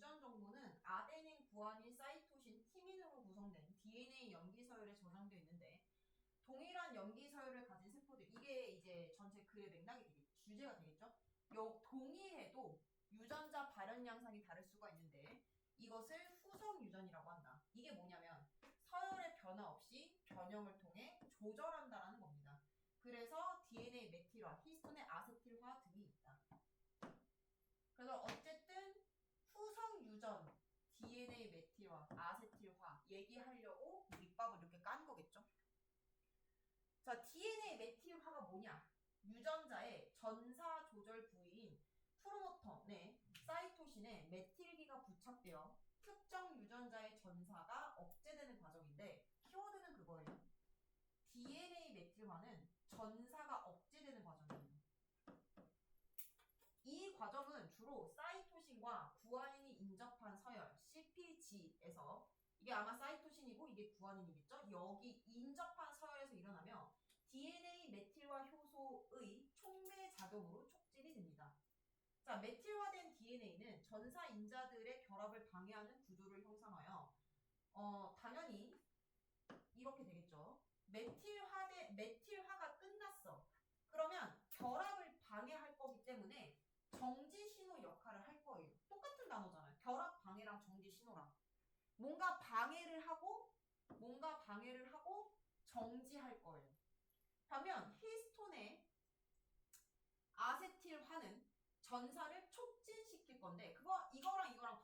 유전 정보는 아데닌, 구아닌, 사이토신, 티민으로 구성된 DNA 염기 서열에 저장되어 있는데 동일한 염기 서열을 가진 세포들, 이게 이제 전체 글의 맥락이 되겠죠. 주제가 되겠죠. 동일해도 유전자 발현 양상이 다를 수가 있는데 이것을 후성 유전이라고 한다. 이게 뭐냐면 서열의 변화 없이 변형을 통해 조절한다라는 겁니다. 그래서 DNA 메틸화, 히스톤의 아세틸화 등이 있다. 그래서 어쨌든 후성 유전, DNA 메틸화, 아세틸화 얘기하려고 밑밥을 이렇게 깐 거겠죠. 자, DNA 메틸화가 뭐냐? 유전자의 전사 조절 부위인 프로모터, 사이토신에 메틸기가 부착되어 특정 유전자의 전사가 억제되는 과정인데 키워드는 그거예요. DNA 메틸화는 전사가 억제되는 과정이에요. 이 과정은 주로 사이토신과 구아닌이 인접한 서열 CpG에서, 이게 아마 사이토신이고 이게 구아닌이겠죠? 여기 인접한 서열에서 일어나며 DNA 메틸화 효소의 촉매 작용으로 촉진이 됩니다. 자, 메틸화된 DNA는 전사 인자들의 결합을 방해하는 구조를 형성하여 당연히 이렇게 되겠죠. 메틸화가 끝났어. 그러면 결합을 방해할 거기 때문에 정지 신호 역할을 할 거예요. 똑같은 단어잖아요. 결합 방해랑 정지 신호랑. 뭔가 방해를 하고 정지할 거예요. 반면 히스톤의 아세틸화는 전사를 촉진시킬 건데 이거랑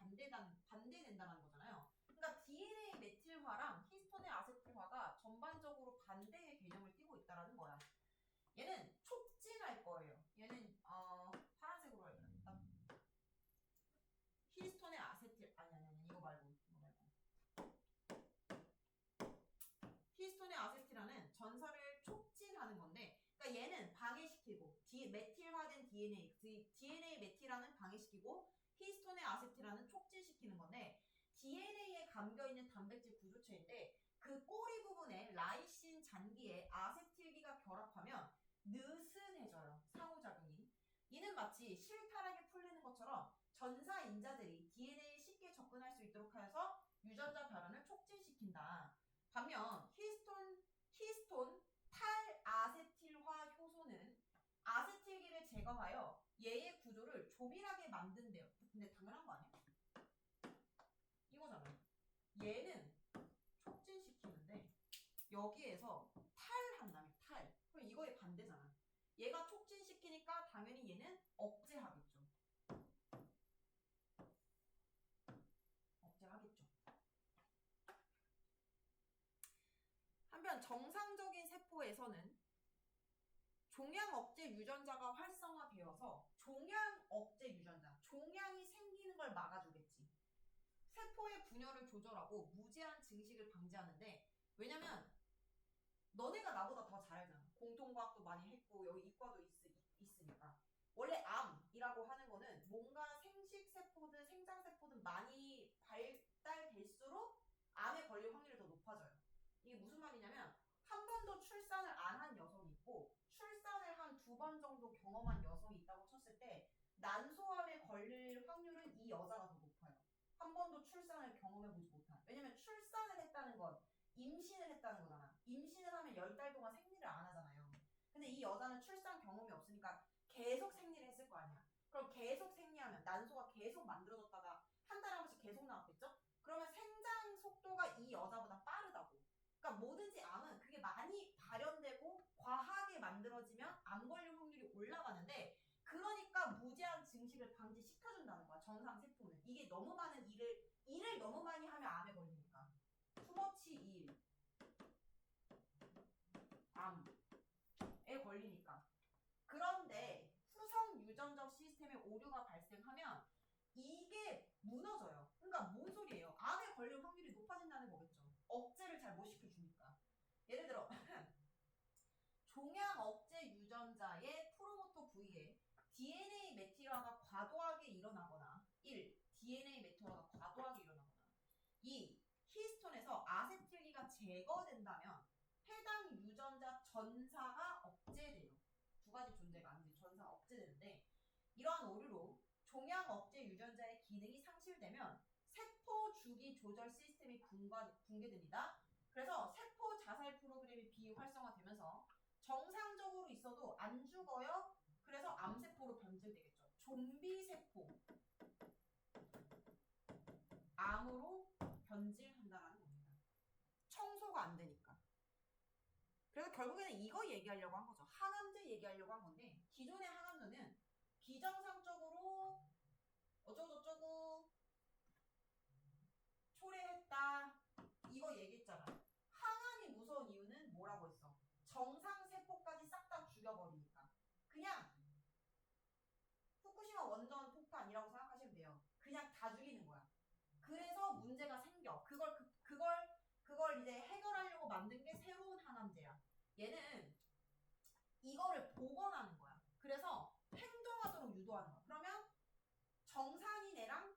반대된다는 거잖아요. 그러니까 DNA 메틸화랑 히스톤의 아세틸화가 전반적으로 반대의 개념을 띠고 있다는 거야. 얘는 촉진할 거예요. 얘는 파란색으로 해야겠다. 히스톤의 아니 이거 말고 히스톤의 아세틸화는 전사를 촉진하는 건데, 그러니까 얘는 방해시키고 메틸화된 DNA 메틸화는 방해시키고 히스톤의 아세틸화는 촉진시키는 건데, DNA에 감겨있는 단백질 구조체인데 그 꼬리 부분에 라이신 잔기에 아세틸기가 결합하면 느슨해져요. 상호작용이. 이는 마치 실타락이 풀리는 것처럼 전사 인자들이 DNA에 쉽게 접근할 수 있도록 하여서 유전자 발현을 촉진시킨다. 반면 히스톤 탈아세틸화 효소는 아세틸기를 제거하여 얘의 구조를 조밀하게 만든대요. 근데 당연한 거 아니야? 이거잖아. 얘는 촉진시키는데 여기에서 탈한다며. 그럼 이거의 반대잖아. 얘가 촉진시키니까 당연히 얘는 억제하겠죠. 한편 정상적인 세포에서는 종양 억제 유전자가 활성화되어서 종양 억제 유전자, 종양이 생기는 걸 막아주겠지. 세포의 분열을 조절하고 무제한 증식을 방지하는데, 왜냐면 너네가 나보다 더 잘 알잖아. 공통과학도 많이 했고 여기 이과도 있으니까. 원래 암이라고 하는 거는 뭔가 생식세포든 생장세포든 많이 발달될수록 암에 걸릴 확률이 더 높아져요. 이게 무슨 말이냐면 한 번도 출산을 안 한 여성이 있고 출산을 한 2번 정도 경험한 여성이 있다고 쳤을 때 난소암에 걸릴 확률은 이 여자가 더 높아요. 한 번도 출산을 경험해보지 못한. 왜냐면 출산을 했다는 건 임신을 했다는 거잖아. 임신을 하면 10달 동안 생리를 안 하잖아요. 근데 이 여자는 출산 경험이 없으니까 계속 생리를 했을 거 아니야. 그럼 계속 생리하면 난소가 계속 만들어졌다가 한 달에 한 번씩 계속 나왔겠죠? 그러면 생장 속도가 이 여자보다 빠르다고. 그러니까 뭐든지 암은 그게 많이 발현되고 과하게 만들어지면 암 걸릴 확률이 올라가는데, 그러니까 무제한 증식을 방지시켜준다는 거야. 정상 세포는. 이게 너무 많은 일을 너무 많이 하면 암에 걸리니까. 투머치 일, 암에 걸리니까. 그런데 후성 유전적 시스템에 오류가 발생하면 이게 무너져요. 그러니까 뭔 소리예요? 암에 걸릴 확률이 높아진다는 거겠죠. 억제를 잘 못 시켜주니까. 예를 들어 종양 억제 유전자의 프로모터 부위에 DNA 메틸화가 과도하게 일어나거나 1. DNA 메틸화가 과도하게 일어나거나 2. 히스톤에서 아세틸기가 제거된다면 해당 유전자 전사가 억제돼요. 2가지 존재가 아닌데 전사가 억제되는데, 이러한 오류로 종양 억제 유전자의 기능이 상실되면 조절 시스템이 붕괴됩니다. 그래서 세포 자살 프로그램이 비활성화되면서 정상적으로 있어도 안 죽어요. 그래서 암세포로 변질되겠죠. 좀비 세포. 암으로 변질한다라는 겁니다. 청소가 안 되니까. 그래서 결국에는 이거 얘기하려고 한 거죠. 항암제 얘기하려고 한 건데 기존의 항암제는 비정상적으로 어쩌고저쩌고 초래했다. 이거 얘기했잖아. 항암이 무서운 이유는 뭐라고 했어? 정상세포까지 싹 다 죽여버리니까. 그냥 후쿠시마 원전 폭탄이라고 생각하시면 돼요. 그냥 다 죽이는 거야. 그래서 문제가 생겨. 그걸 이제 해결하려고 만든 게 새로운 항암제야. 얘는 이거를 복원하는 거야. 그래서 행동하도록 유도하는 거야. 그러면 정상인 애랑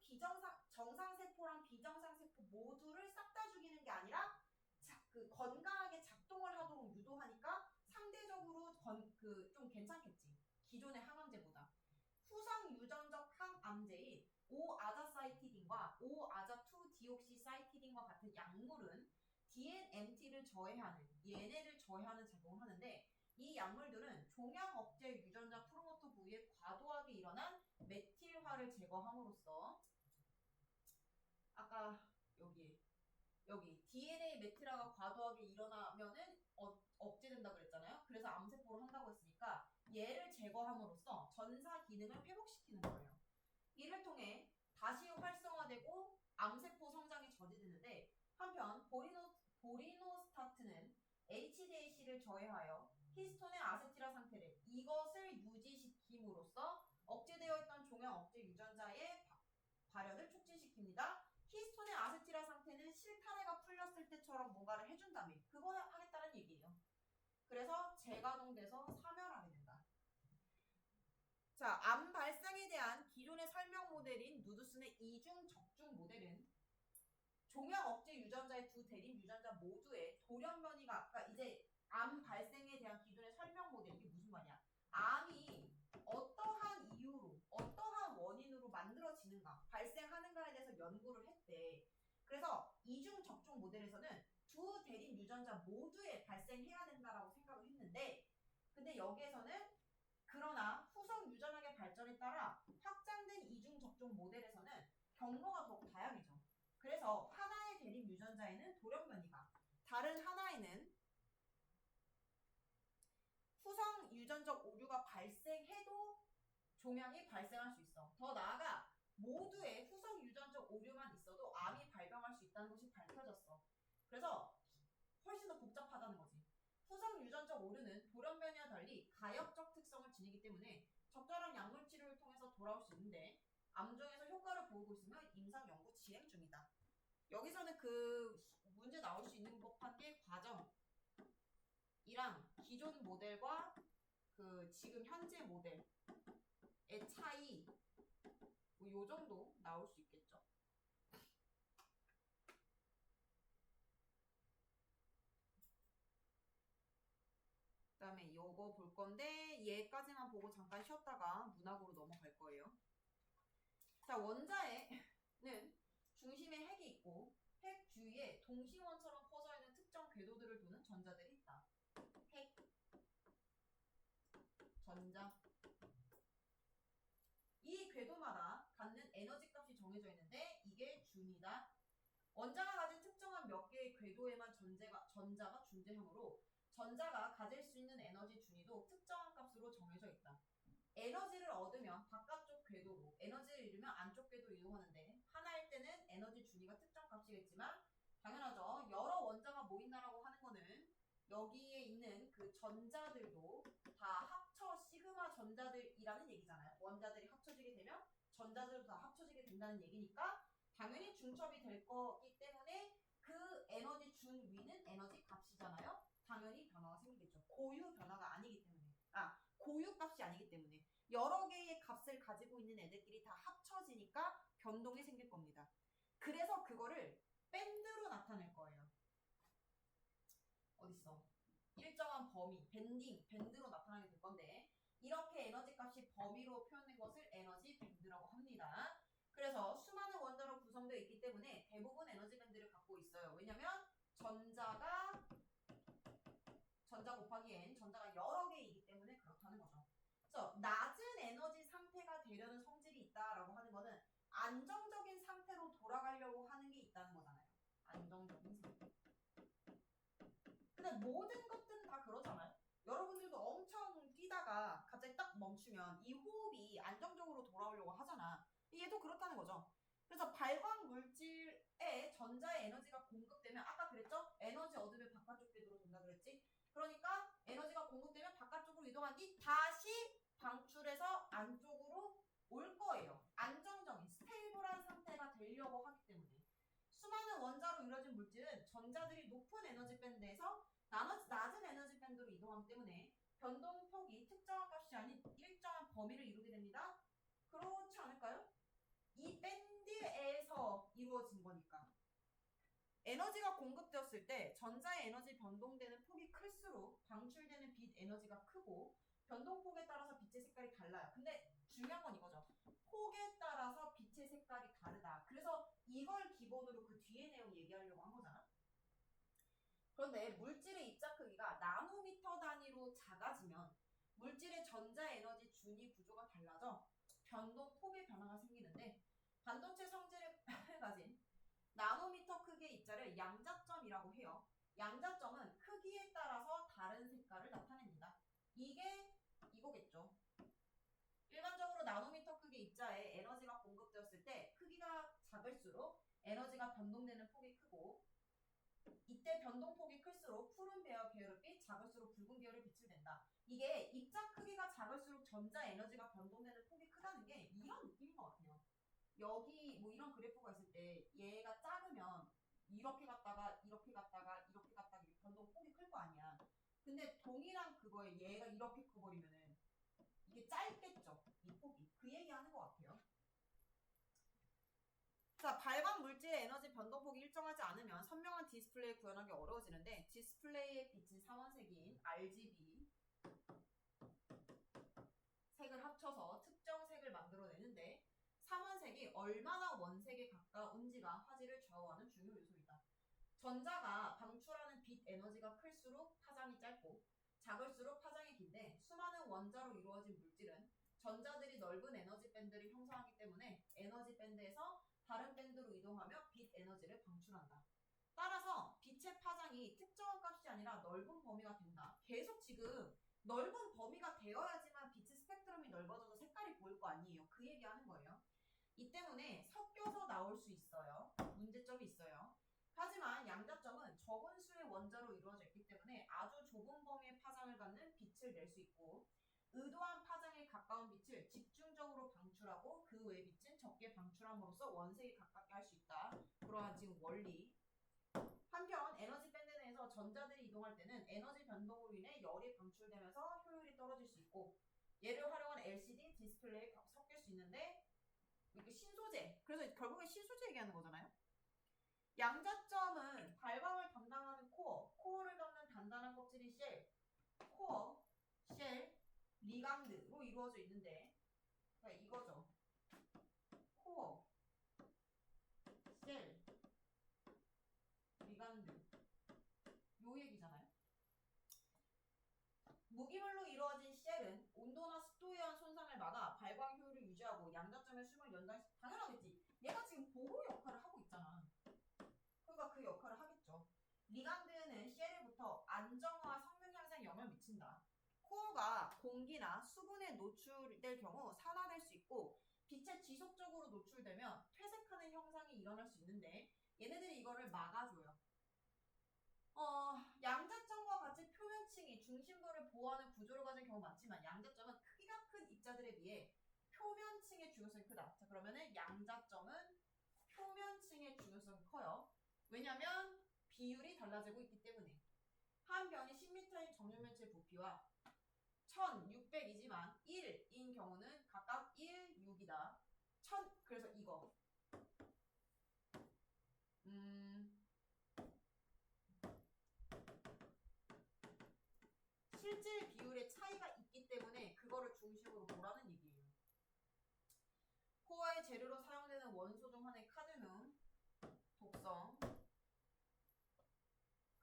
정상세포랑 비정상세포 모두를 싹 다 죽이는 게 아니라 건강하게 작동을 하도록 유도하니까 상대적으로 좀 괜찮겠지. 기존의 항암제보다. 후성 유전적 항암제인 오아자사이티딘과 오아자2디옥시사이티딘과 같은 약물은 DNMT를 얘네를 저해하는 작용을 하는데 이 약물들은 종양 억제 유전자 프로모터 부위에 과도하게 일어난 메틸화를 제거함으로써 아까 여기 DNA 메틸화가 과도하게 일어나면은 억제된다 그랬잖아요. 그래서 암세포를 한다고 했으니까 얘를 제거함으로써 전사 기능을 회복시키는 거예요. 이를 통해 다시 활성화되고 암세포 성장이 저지되는데 한편 보리노스타트는 HDAC를 저해하여 히스톤의 아세틸화 상태를 이것을 유지시킴으로써 억제되어 있던 종양 억제 유전자의 발현을 촉진시킵니다. 히스톤의 아세틸화 상태는 실타래가 풀렸을 때처럼 뭔가를 해준다며 그거 하겠다는 얘기예요. 그래서 재가동돼서 사멸하게 된다. 자, 암 발생에 대한 기존의 설명 모델인 누드슨의 이중 적중 모델은 종양 억제 유전자의 두 대립 유전자 모두의 돌연변이가 아까 이제 암 발생에 대한 기존의 설명 모델 이게 무슨 말이야? 암이 어떠한 이유로 어떠한 원인으로 만들어지는가 발생하는가에 대해서 연구를 했대. 그래서 이중 적중 모델에서는 두 대립 유전자 모두에 발생해야 된다라고 생각을 했는데 근데 여기에서는 그러나 후성 유전학의 발전에 따라 확장된 이중 적중 모델에서는 경로가 더욱 다양해져. 그래서 하나의 대립 유전자에는 돌연변이가 다른 하나에는 후성 유전적 오류가 발생해도 종양이 발생할 수 있어. 더 나아가 모두의 후성 유전적 오류만 있어도 암이 발병할 수 있다는 것이 밝혀졌어. 그래서 훨씬 더 복잡하다는 거지. 후성 유전적 오류는 돌연변이와 달리 가역적 특성을 지니기 때문에 적절한 약물 치료를 통해서 돌아올 수 있는데 암종에서 효과를 보이고 있으면 임상 연구 진행 중이다. 여기서는 그 문제 나올 수 있는 법한 게 과정이랑 기존 모델과 그 지금 현재 모델의 차이 뭐 요 정도 나올 수 있겠죠. 그다음에 요거 볼 건데 얘까지만 보고 잠깐 쉬었다가 문학으로 넘어갈 거예요. 자, 원자에는 중심에 핵이 있고 핵 주위에 동심원처럼 퍼져 있는 특정 궤도들을 두는 전자들이 있다. 핵, 전자. 이 궤도마다 갖는 에너지 값이 정해져 있는데 이게 준이다. 원자가 가진 특정한 몇 개의 궤도에만 전자가 존재하므로 전자가 가질 수 있는 에너지 준위도 특정한 값으로 정해져 있다. 에너지를 얻으면 바깥쪽 궤도로, 에너지를 잃으면 안쪽 궤도로 이동하는데 하나일 때는 에너지 준위가 특정 값이겠지만 당연하죠. 여러 원자가 모인다라고 하는 거는 여기에 있는 그 전자들도 다 합쳐 시그마 전자들이라는 얘기잖아요. 원자들이 합쳐지게 되면 전자들도 다 합쳐지게 된다는 얘기니까 당연히 중첩이 될 거기 때문에 그 에너지 준위는 에너지 값이잖아요. 당연히 변화가 생기겠죠. 고유 변화가 아니기 때문에. 고유 값이 아니기 때문에. 여러 개의 값을 가지고 있는 애들끼리 다 합쳐지니까 변동이 생길 겁니다. 그래서 그거를 밴드로 나타낼 거예요. 어딨어? 일정한 범위, 밴드로 나타나게 될 건데 이렇게 에너지 값이 범위로 표현된 것을 에너지 밴드라고 합니다. 그래서 수많은 원자로 구성되어 있기 때문에 대부분 에너지 그래서 낮은 에너지 상태가 되려는 성질이 있다라고 하는 거는 안정적인 상태로 돌아가려고 하는 게 있다는 거잖아요. 안정적인 상태. 근데 모든 것들은 다 그러잖아요. 여러분들도 엄청 뛰다가 갑자기 딱 멈추면 이 호흡이 안정적으로 돌아오려고 하잖아. 얘도 그렇다는 거죠. 그래서 발광 물질에 전자의 에너지가 공급되면 아까 그랬죠? 에너지 얻으면 바깥쪽 궤도로 돈다 그랬지? 그러니까 에너지가 공급되면 바깥쪽으로 이동하기 다시 방출해서 안쪽으로 올 거예요. 안정적인 스테이블한 상태가 되려고 하기 때문에 수많은 원자로 이루어진 물질은 전자들이 높은 에너지 밴드에서 낮은 에너지 밴드로 이동하기 때문에 변동폭이 특정한 값이 아닌 일정한 범위를 이루게 됩니다. 그렇지 않을까요? 이 밴드에서 이루어진 거니까. 에너지가 공급되었을 때 전자의 에너지 변동되는 폭이 클수록 방출되는 빛 에너지가 크고 변동폭에 따라서 빛의 색깔이 달라요. 근데 중요한 건 이거죠. 폭에 따라서 빛의 색깔이 다르다. 그래서 이걸 기본으로 그 뒤에 내용 얘기하려고 한 거잖아. 그런데 물질의 입자 크기가 나노미터 단위로 작아지면 물질의 전자 에너지 준위 구조가 달라져 변동폭의 변화가 생기는데 반도체 성질을 가진 나노미터 크기의 입자를 양자점이라고 해요. 양자점은 크기에 따라서 다른 색깔을 나타냅니다. 이게 이거겠죠. 일반적으로 나노미터 크기의 입자에 에너지가 공급되었을 때 크기가 작을수록 에너지가 변동되는 폭이 크고 이때 변동폭이 클수록 푸른 계열빛, 작을수록 붉은 계열의 빛을 낸다. 이게 입자 크기가 작을수록 전자 에너지가 변동되는 폭이 크다는 게 이런 느낌인 것 같아요. 여기 뭐 이런 그래프가 있을 때 얘가 작으면 이렇게 갔다가 이렇게 갔다가 이렇게 갔다가 이렇게 변동폭이 클 거 아니야. 근데 동일한 그거에 얘가 이렇게 커버리면은 이게 짧겠죠. 이 폭이. 그 얘기하는 것 같아요. 자, 발광 물질의 에너지 변동폭이 일정하지 않으면 선명한 디스플레이 구현하기 어려워지는데 디스플레이의 빛인 삼원색인 RGB 색을 합쳐서 특정 색을 만들어내는데 삼원색이 얼마나 원색에 가까운지가 화질을 좌우하는 중요 요소이다. 전자가 방출하는 빛 에너지가 클수록 파장이 짧고 작을수록 파장이 긴데 수많은 원자로 이루어진 물질은 전자들이 넓은 에너지 밴드를 형성하기 때문에 에너지 밴드에서 다른 밴드로 이동하며 빛 에너지를 방출한다. 따라서 빛의 파장이 특정한 값이 아니라 넓은 범위가 된다. 계속 지금 넓은 범위가 되어야지만 빛의 스펙트럼이 넓어져서 색깔이 보일 거 아니에요. 그 얘기하는 거예요. 이 때문에 섞여서 나올 수 있어요. 문제점이 있어요. 하지만 양자점은 적은 수의 원자로 이루어져 있기 때문에 아주 좁은 범위의 파장을 갖는 빛을 낼 수 있고 의도한 파장에 가까운 빛을 집중적으로 방출하고 그 외의 빛은 적게 방출함으로써 원색에 가깝게 할 수 있다. 그러한 지금 원리. 한편 에너지 밴드 내에서 전자들이 이동할 때는 에너지 변동으로 인해 열이 방출되면서 효율이 떨어질 수 있고 얘를 활용한 LCD 디스플레이에 섞일 수 있는데 이렇게 신소재. 그래서 결국엔 신소재 얘기하는 거잖아요. 양자점은 발광을 담당하는 코어를 덮는 단단한 껍질이 쉘, 코어, 쉘, 리강드로 이루어져 있는데 그러니까 이거죠. 코어, 쉘, 리강드 요 얘기잖아요. 무기물로 이루어진 쉘은 온도나 습도에 의한 손상을 막아 발광 효율을 유지하고 양자점의 수명을 연장시 당연하겠지. 얘가 지금 보호 역할을 하고 있잖아. 그러니까 그 역할을 하겠죠. 리강드는 쉘에부터 안정화 성능 향상에 영향을 미친다. 코어가 공기나 수분에 노출될 경우 산화될 수 있고 빛에 지속적으로 노출되면 퇴색하는 현상이 일어날 수 있는데 얘네들이 이거를 막아줘요. 양자점과 같이 표면층이 중심부를 보호하는 구조를 가진 경우 많지만 양자점은 크기가 큰 입자들에 비해 표면층의 중요성이 크다. 자, 그러면은 양자점은 표면층의 중요성이 커요. 왜냐면 비율이 달라지고 있기 때문에. 한 변이 10m인 정육면체 부피와 1600이지만 1인 경우는 각각 1, 6이다. 그래서 이거 실질 비율의 차이가 있기 때문에 그거를 중심으로 보라는 얘기예요. 코어의 재료로 사용되는 원소 중 하나의 카드뮴 독성.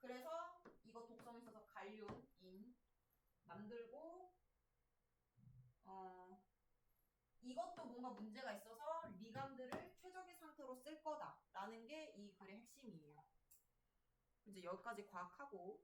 그래서 이거 독성이 있어서 갈륨, 인 만들고 이것도 뭔가 문제가 있어서 리간드를 최적의 상태로 쓸 거다라는 게 이 글의 핵심이에요. 이제 여기까지 과학하고